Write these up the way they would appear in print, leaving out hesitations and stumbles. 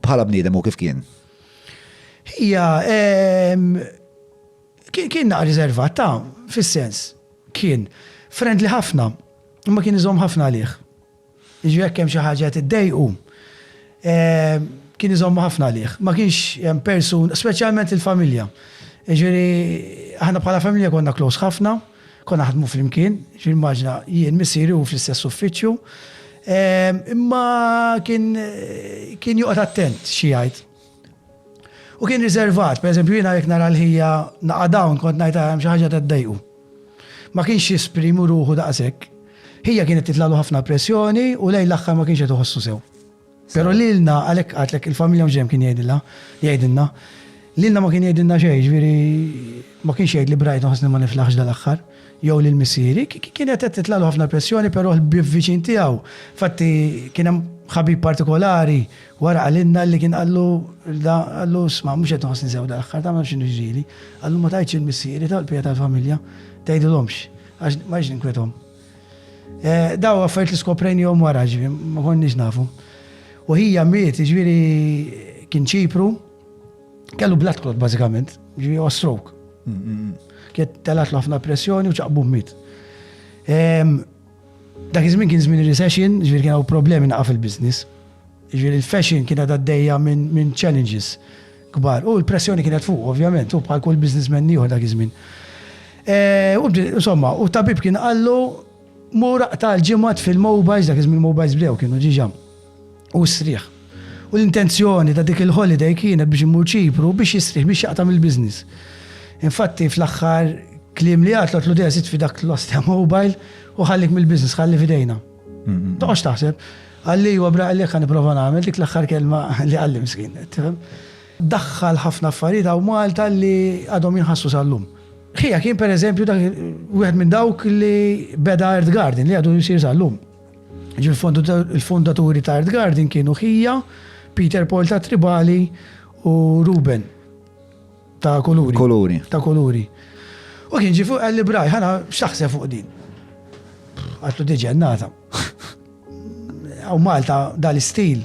bħala bniedem u kif kien? Hija kien naqra riservat fis-sens. Kien friendly ħafna, imma kien iżomm ħafna għalih. Jiġri hekk hemm xi ħaġa tiddejqu. Kien iżomm ħafna għalih. Ma kienx hemm persun, speċjalment il-familja. Jiġri aħna bħala familja konna close ħafna, konna ħadmu flimkien, ġifieri immaġna jien missieri u fl-istess uffiċċju. Imma kien joqgħod attent xi jgħid. U kien riservat, per eżempju jiena jekk nara l-ħija naqa' dawn kont ngħid hemm xi ħaġa tiddejqu. Ma kienx jisprimu ruħu daqshekk. Hija kienet titlalu ħafna pressjoni u lejn l-aħħar ma kienx qed iħossu sew. Però lilna għalhekk qatlek il-familja mhux kien jgħidilna. Lilna ma kien jgħidilna xejn, ġifieri ma kienx jgħid li brajt ħossni ma niflaħx dal-aħħar. Jew lil missieri kienet qed titlalu ħafna pressjoni, però l-viċin tiegħu. Fatti kien hemm ħabib partikolari wara għalinna li kien għallu sma' mhux qed nħossni sew dal-aħħar ta' ma x'inhu ġieli. Għallu ma tajtx il-missieri tal-pija tal-familja tgħidilhomx għax ma ġin kwetom. Daw affarijiet li skoprejnihom wara ġifieri ma konniex nafu. U hija miet, ġifieri kien Ċipru, kellu blood clot bażikament, ġifieri huwa stroke. Kien telatlu ħafna pressjoni u ċaqbu miet. Dak iż-żmien kien żmien recession, ġifieri kien hawn problemi naqa' fil-business. Ġifieri il-fashion kienet għaddejja minn challenges kbar. U l-pressjoni kienet fuq, ovvjament, u bħal kull businessman ieħor dak iż-żmien. Insomma, u tabib kien qallu mura tal-ġimgħat fil-mobiles, dak iż-żmien mobiles bdew kienu ġiġa. U sriħ. U l-intenzjoni ta' dik il-holiday kienet biex imur Ċipru biex jisriħ biex jaqtam il-business. Infatti fl-aħħar kliem li għatlu dejja sit fi dak l-ostja mobile u ħallik mill-business, ħalli fidejna. Toqgħodx taħseb. Għalli huwa braqli ħan nipprova nagħmel dik l-aħħar kelma li għalli miskin. Daħħal ħafna affarijiet hawn Malta li għadhom jinħassu sal-lum. Ħija kien pereżempju dak wieħed minn dawk li beda Earth Garden li għadu jsir sal-lum. Il-fondaturi ta' Earth Garden kienu ħija, Peter Paul ta' Tribali u Ruben ta' Koluri. Ta' Koluri. U kien ġi fuq għalli braj, ħana x'taħseb fuq din. Għatlu diġi għannata. Għaw Malta dal-istil.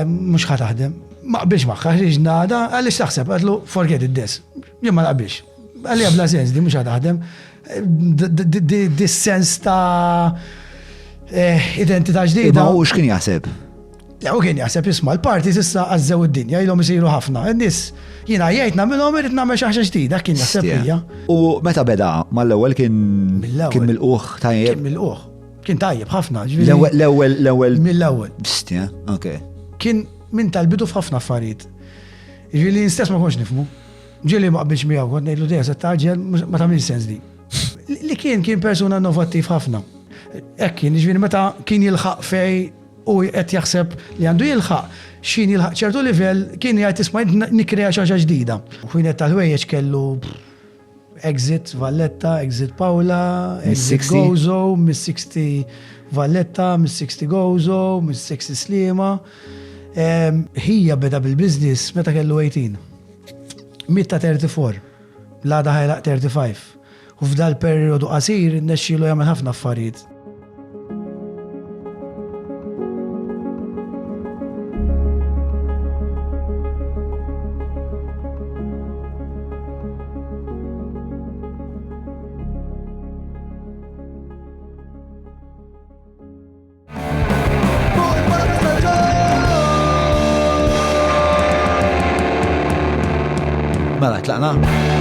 Mux ħataħdem. Ma qbilx maħħa, ħriġna da, għalli x'taħseb, għatlu forget it-des. Jien ma naqbilx. Għalli għabla sens, di mux ħataħdem. Dis-sens ta' identità ġdida. Ma u x'kien jaħseb? Ja, u kien jaħseb isma' l-parties issa għazzew id-dinja, ilhom isiru ħafna. Nis jiena jgħid nagħmilhom irid nagħmel xi ħaġa ġdida, kien jaħseb hija. U meta beda mal-ewwel kien mill-uħ tajjeb? Kien mill-uħ. Kien tajjeb ħafna. L-ewwel. Mill-ewwel. Bistja, okej. Kien minn tal-bidu f'ħafna affarijiet. Ġieli stess ma konx nifhmu. Ġieli ma qbilx miegħu kont ngħidlu dejja se taġġel ma tagħmilx sens di. Li kien persuna innovattiv ħafna. Hekk kien, ġifieri meta kien jilħaq fej u qed jaħseb li għandu jilħaq xin jilħaq ċertu livell kien jgħid isma' nikkrea xi ħaġa ġdida. Kienet tal-ħwejjeġ kellu Exit Valletta, Exit Paula, Exit Gozo, Miss 60 Valletta, Miss 60 Gozo, Miss 60 Slima. Hija beda bil-business meta kellu 18. Mitta 34, l-għada ħajlaq 35. U f'dal periodu qasir nexxielu jagħmel ħafna affarijiet. Mela, tlaqna?